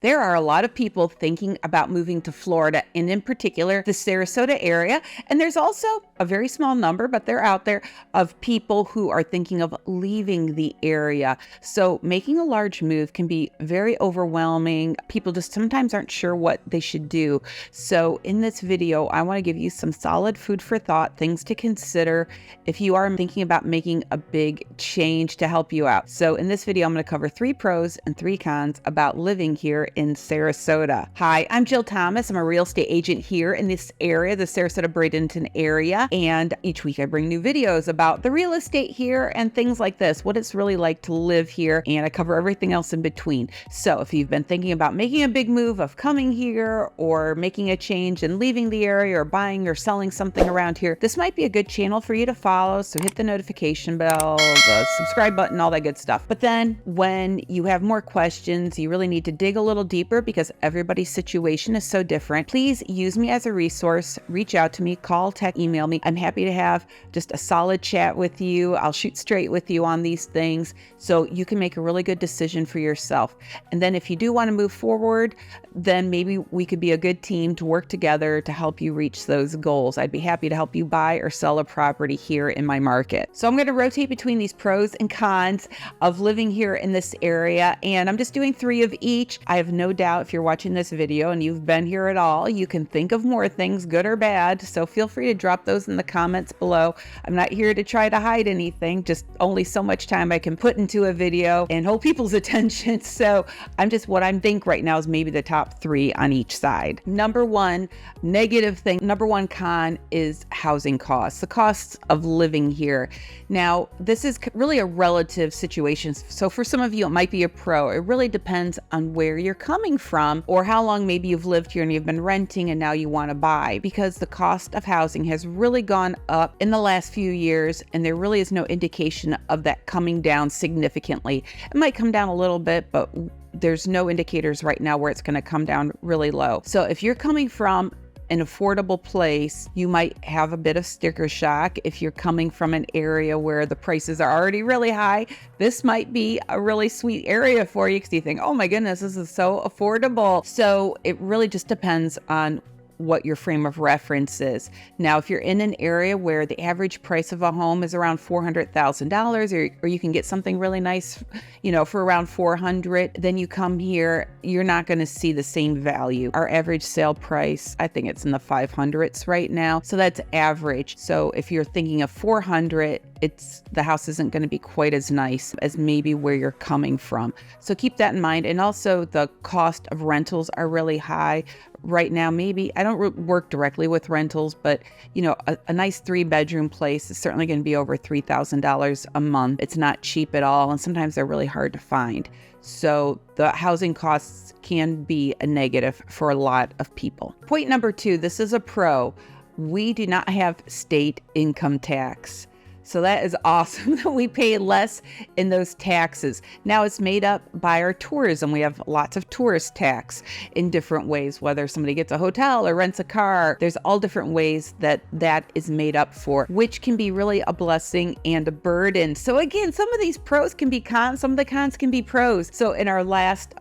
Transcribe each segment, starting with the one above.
There are a lot of people thinking about moving to Florida, and in particular, the Sarasota area. And there's also a very small number, but they're out there, of people who are thinking of leaving the area. So making a large move can be very overwhelming. People just sometimes aren't sure what they should do. So in this video, I want to give you some solid food for thought, things to consider if you are thinking about making a big change to help you out. So in this video, I'm going to cover 3 pros and 3 cons about living here in Sarasota. Hi, I'm Jill Thomas. I'm a real estate agent here in this area, the Sarasota Bradenton area. And each week I bring new videos about the real estate here and things like this, what it's really like to live here. And I cover everything else in between. So if you've been thinking about making a big move of coming here or making a change and leaving the area or buying or selling something around here, this might be a good channel for you to follow. So hit the notification bell, the subscribe button, all that good stuff. But then when you have more questions, you really need to dig a little deeper because everybody's situation is so different. Please use me as a resource. Reach out to me, call, text, email me. I'm happy to have just a solid chat with you. I'll shoot straight with you on these things so you can make a really good decision for yourself. And then if you do want to move forward, then maybe we could be a good team to work together to help you reach those goals. I'd be happy to help you buy or sell a property here in my market. So I'm going to rotate between these pros and cons of living here in this area, and I'm just doing 3 of each. I have no doubt if you're watching this video and you've been here at all, you can think of more things, good or bad. So feel free to drop those in the comments below. I'm not here to try to hide anything, just only so much time I can put into a video and hold people's attention. So what I think right now is maybe the top 3 on each side. Number 1 negative thing, number 1 con is housing costs, the costs of living here. Now, this is really a relative situation. So for some of you, it might be a pro. It really depends on where you're coming from or how long maybe you've lived here and you've been renting and now you want to buy, because the cost of housing has really gone up in the last few years and there really is no indication of that coming down significantly. It might come down a little bit, but there's no indicators right now where it's going to come down really low. So if you're coming from an affordable place, you might have a bit of sticker shock. If you're coming from an area where the prices are already really high, this might be a really sweet area for you because you think, oh my goodness, this is so affordable. So it really just depends on what your frame of reference is. Now, if you're in an area where the average price of a home is around $400,000, or you can get something really nice, for around $400,000, then you come here, you're not going to see the same value. Our average sale price, I think it's in the 500s right now. So that's average. So if you're thinking of $400,000, the house isn't going to be quite as nice as maybe where you're coming from. So keep that in mind. And also the cost of rentals are really high right now. Maybe I don't work directly with rentals, but a nice 3-bedroom place is certainly going to be over $3,000 a month. It's not cheap at all. And sometimes they're really hard to find. So the housing costs can be a negative for a lot of people. Point number 2, this is a pro. We do not have state income tax. So that is awesome that we pay less in those taxes. Now it's made up by our tourism. We have lots of tourist tax in different ways, whether somebody gets a hotel or rents a car. There's all different ways that is made up for, which can be really a blessing and a burden. So again, some of these pros can be cons, some of the cons can be pros. So in our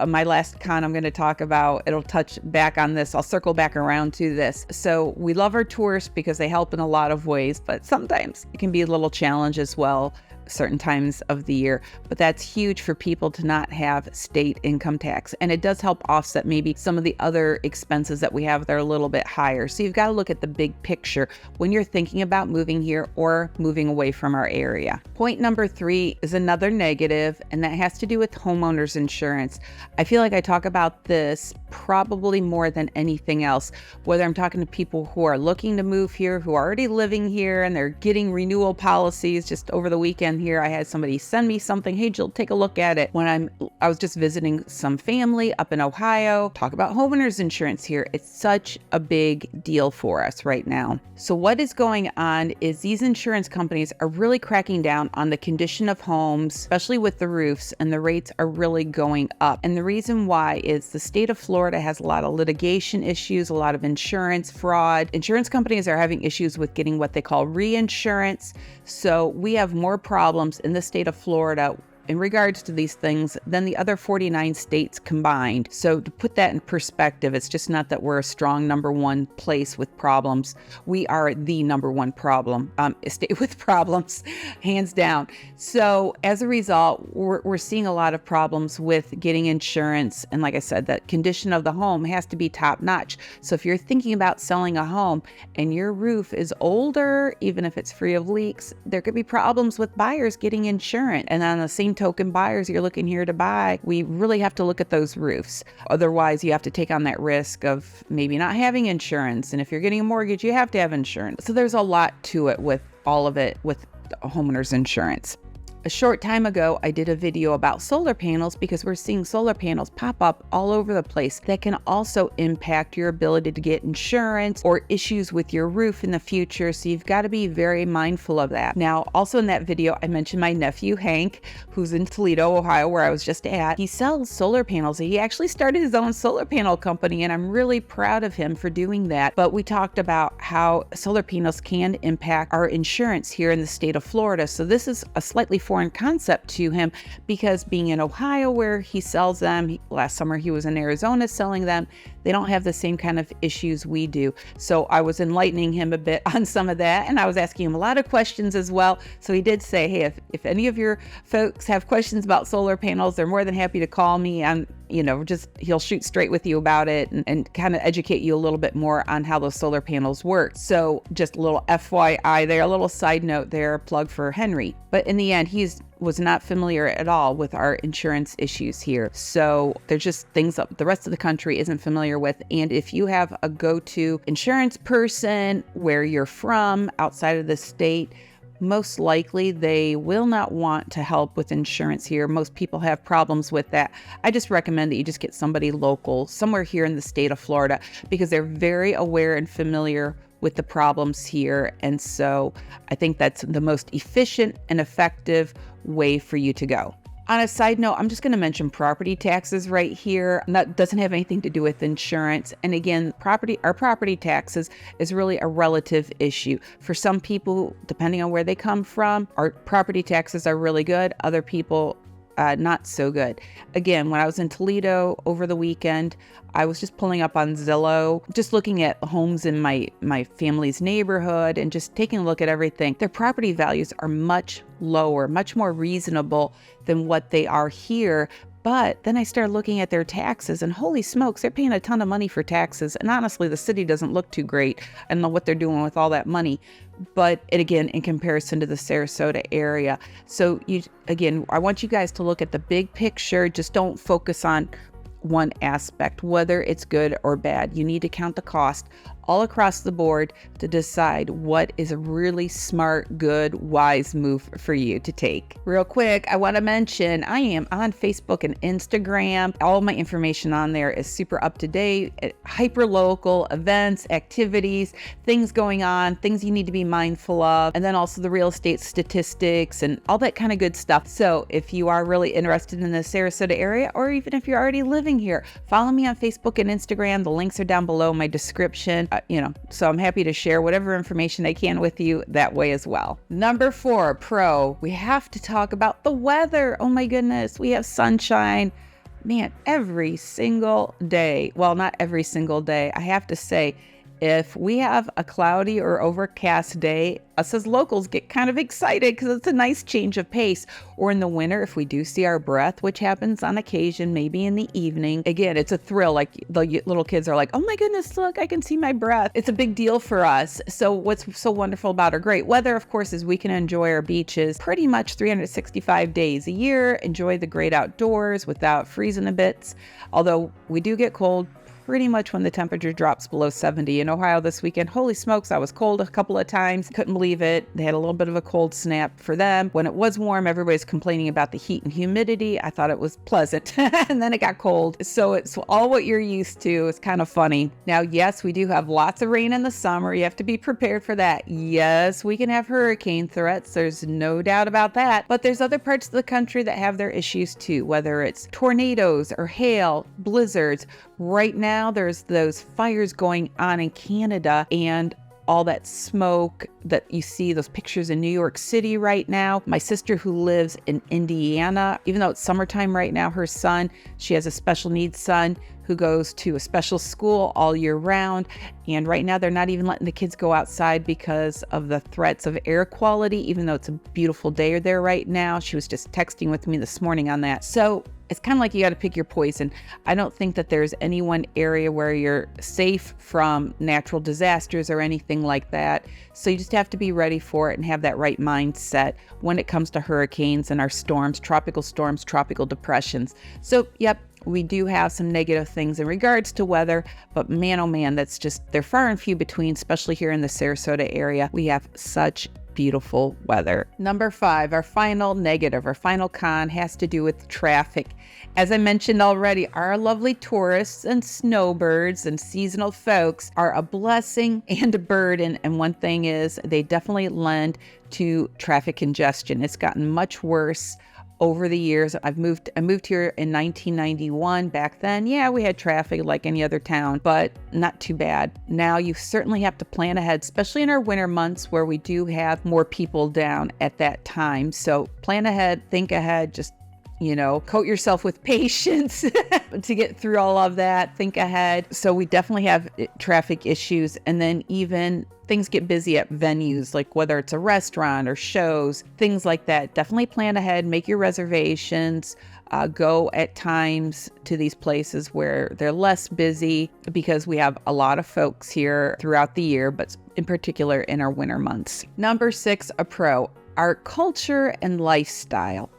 my last con I'm going to talk about, it'll touch back on this. I'll circle back around to this. So we love our tourists because they help in a lot of ways, but sometimes it can be a little challenge as well certain times of the year, but that's huge for people to not have state income tax. And it does help offset maybe some of the other expenses that we have that are a little bit higher. So you've got to look at the big picture when you're thinking about moving here or moving away from our area. Point number 3 is another negative, and that has to do with homeowners insurance. I feel like I talk about this probably more than anything else, whether I'm talking to people who are looking to move here, who are already living here, and they're getting renewal policies. Just over the weekend here, I had somebody send me something. Hey, Jill, take a look at it. When I was just visiting some family up in Ohio, talk about homeowners insurance here. It's such a big deal for us right now. So what is going on is these insurance companies are really cracking down on the condition of homes, especially with the roofs, and the rates are really going up. And the reason why is the state of Florida has a lot of litigation issues, a lot of insurance fraud. Insurance companies are having issues with getting what they call reinsurance. So we have more problems in the state of Florida in regards to these things than the other 49 states combined. So to put that in perspective, it's just not that we're a strong number one place with problems. We are the number one problem, state with problems, hands down. So as a result, we're seeing a lot of problems with getting insurance. And like I said, that condition of the home has to be top notch. So if you're thinking about selling a home and your roof is older, even if it's free of leaks, there could be problems with buyers getting insurance. And on the same token, buyers you're looking here to buy, we really have to look at those roofs. Otherwise, you have to take on that risk of maybe not having insurance. And if you're getting a mortgage, you have to have insurance. So there's a lot to it with all of it with homeowners insurance. A short time ago, I did a video about solar panels because we're seeing solar panels pop up all over the place that can also impact your ability to get insurance or issues with your roof in the future. So you've got to be very mindful of that. Now, also in that video, I mentioned my nephew, Hank, who's in Toledo, Ohio, where I was just at. He sells solar panels. He actually started his own solar panel company, and I'm really proud of him for doing that. But we talked about how solar panels can impact our insurance here in the state of Florida. So this is a slightly foreign concept to him because being in Ohio where he sells them, last summer he was in Arizona selling them, they don't have the same kind of issues we do. So I was enlightening him a bit on some of that, and I was asking him a lot of questions as well. So he did say, hey, if any of your folks have questions about solar panels, they're more than happy to call me. He'll shoot straight with you about it and kind of educate you a little bit more on how those solar panels work. So just a little FYI there, a little side note there, a plug for Henry. But in the end, was not familiar at all with our insurance issues here. So there's just things that the rest of the country isn't familiar with. And if you have a go-to insurance person where you're from outside of the state, most likely they will not want to help with insurance here. Most people have problems with that. I just recommend that you just get somebody local, somewhere here in the state of Florida, because they're very aware and familiar with the problems here. And so I think that's the most efficient and effective way for you to go. On a side note, I'm just going to mention property taxes right here. That doesn't have anything to do with insurance. And again, our property taxes is really a relative issue. For some people, depending on where they come from, our property taxes are really good. Other people, not so good. Again, when I was in Toledo over the weekend, I was just pulling up on Zillow, just looking at homes in my family's neighborhood and just taking a look at everything. Their property values are much lower, much more reasonable than what they are here. But then I started looking at their taxes, and holy smokes, they're paying a ton of money for taxes. And honestly, the city doesn't look too great. I don't know what they're doing with all that money. But again, in comparison to the Sarasota area. So I want you guys to look at the big picture. Just don't focus on one aspect, whether it's good or bad. You need to count the cost all across the board to decide what is a really smart, good, wise move for you to take. Real quick, I want to mention I am on Facebook and Instagram. All my information on there is super up to date, hyper local events, activities, things going on, things you need to be mindful of, and then also the real estate statistics and all that kind of good stuff. So if you are really interested in the Sarasota area, or even if you're already living here, follow me on Facebook and Instagram. The links are down below in my description. So I'm happy to share whatever information I can with you that way as well. Number 4, we have to talk about the weather. Oh my goodness, we have sunshine, man, every single day. Well, not every single day. I have to say, if we have a cloudy or overcast day, us as locals get kind of excited because it's a nice change of pace. Or in the winter, if we do see our breath, which happens on occasion, maybe in the evening, again, it's a thrill. Like the little kids are like, oh my goodness, look, I can see my breath. It's a big deal for us. So what's so wonderful about our great weather, of course, is we can enjoy our beaches pretty much 365 days a year, enjoy the great outdoors without freezing to bits. Although we do get cold pretty much when the temperature drops below 70 in Ohio this weekend. Holy smokes, I was cold a couple of times. Couldn't believe it. They had a little bit of a cold snap for them. When it was warm, everybody's complaining about the heat and humidity. I thought it was pleasant. And then it got cold. So it's all what you're used to. It's kind of funny. Now, yes, we do have lots of rain in the summer. You have to be prepared for that. Yes, we can have hurricane threats. There's no doubt about that. But there's other parts of the country that have their issues too, whether it's tornadoes or hail, blizzards. Right now, there's those fires going on in Canada, and all that smoke that you see, those pictures in New York City right now. My sister who lives in Indiana, even though it's summertime right now, her son, she has a special needs son who goes to a special school all year round. And right now they're not even letting the kids go outside because of the threats of air quality, even though it's a beautiful day there right now. She was just texting with me this morning on that. So it's kind of like you got to pick your poison. I don't think that there's any one area where you're safe from natural disasters or anything like that. So you just have to be ready for it and have that right mindset when it comes to hurricanes and our storms, tropical depressions. So, yep, we do have some negative things in regards to weather, but man, oh man, they're far and few between, especially here in the Sarasota area. We have such beautiful weather. Number 5, our final negative, our final con has to do with traffic. As I mentioned already, our lovely tourists and snowbirds and seasonal folks are a blessing and a burden. And one thing is they definitely lend to traffic congestion. It's gotten much worse over the years. I moved here in 1991. Back then, yeah, we had traffic like any other town, but not too bad. Now you certainly have to plan ahead, especially in our winter months where we do have more people down at that time. So plan ahead, think ahead, just coat yourself with patience to get through all of that. Think ahead. So we definitely have traffic issues. And then even things get busy at venues, like whether it's a restaurant or shows, things like that. Definitely plan ahead, make your reservations, go at times to these places where they're less busy, because we have a lot of folks here throughout the year, but in particular in our winter months. Number 6, a pro, our culture and lifestyle.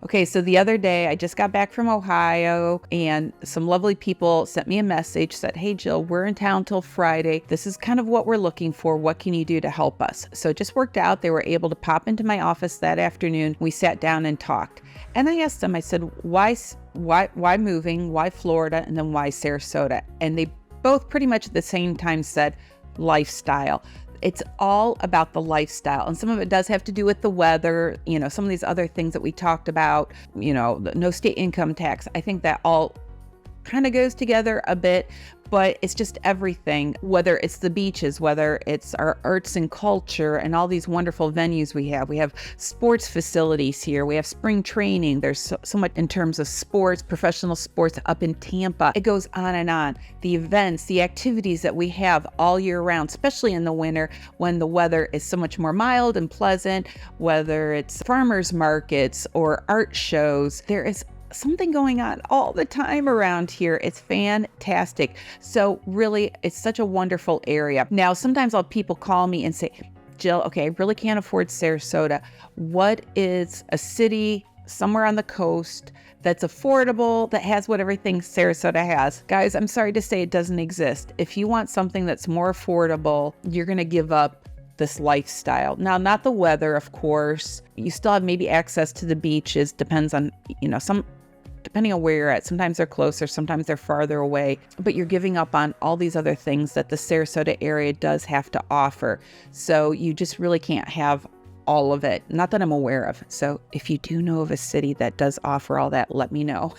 Okay, so the other day I just got back from Ohio and some lovely people sent me a message, said, "Hey Jill, we're in town till Friday. This is kind of what we're looking for. What can you do to help us?" So it just worked out. They were able to pop into my office that afternoon. We sat down and talked. And I asked them, I said, why moving? Why Florida? And then why Sarasota? And they both pretty much at the same time said lifestyle. It's all about the lifestyle. And some of it does have to do with the weather, some of these other things that we talked about, the no state income tax. I think that all kind of goes together a bit, but it's just everything, whether it's the beaches, whether it's our arts and culture and all these wonderful venues we have. We have sports facilities here. We have spring training. There's so much in terms of sports, professional sports up in Tampa. It goes on and on. The events, the activities that we have all year round, especially in the winter when the weather is so much more mild and pleasant, whether it's farmers markets or art shows, there is something going on all the time around here. It's fantastic. So really, it's such a wonderful area. Now, sometimes people call me and say, "Jill, okay, I really can't afford Sarasota. What is a city somewhere on the coast that's affordable, that has what everything Sarasota has?" Guys, I'm sorry to say it doesn't exist. If you want something that's more affordable, you're going to give up this lifestyle. Now, not the weather, of course. You still have maybe access to the beaches, depends on, depending on where you're at. Sometimes they're closer, sometimes they're farther away, but you're giving up on all these other things that the Sarasota area does have to offer. So you just really can't have all of it. Not that I'm aware of. So if you do know of a city that does offer all that, let me know.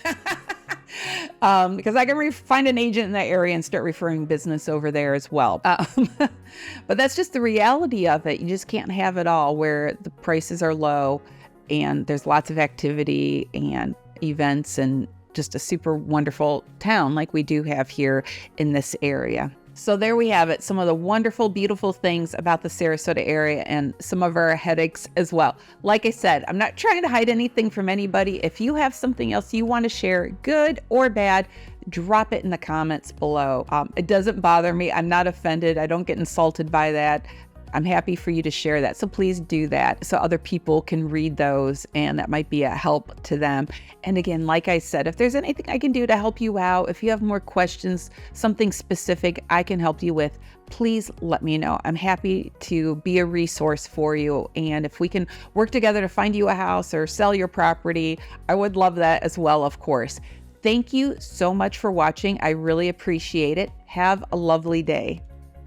Because I can find an agent in that area and start referring business over there as well. But that's just the reality of it. You just can't have it all where the prices are low and there's lots of activity and events and just a super wonderful town like we do have here in this area. So there we have it, some of the wonderful, beautiful things about the Sarasota area and some of our headaches as well. Like I said, I'm not trying to hide anything from anybody. If you have something else you want to share, good or bad, drop it in the comments below. It doesn't bother me. I'm not offended. I don't get insulted by that. I'm happy for you to share that. So please do that so other people can read those and that might be a help to them. And again, like I said, if there's anything I can do to help you out, if you have more questions, something specific I can help you with, please let me know. I'm happy to be a resource for you. And if we can work together to find you a house or sell your property, I would love that as well, of course. Thank you so much for watching. I really appreciate it. Have a lovely day.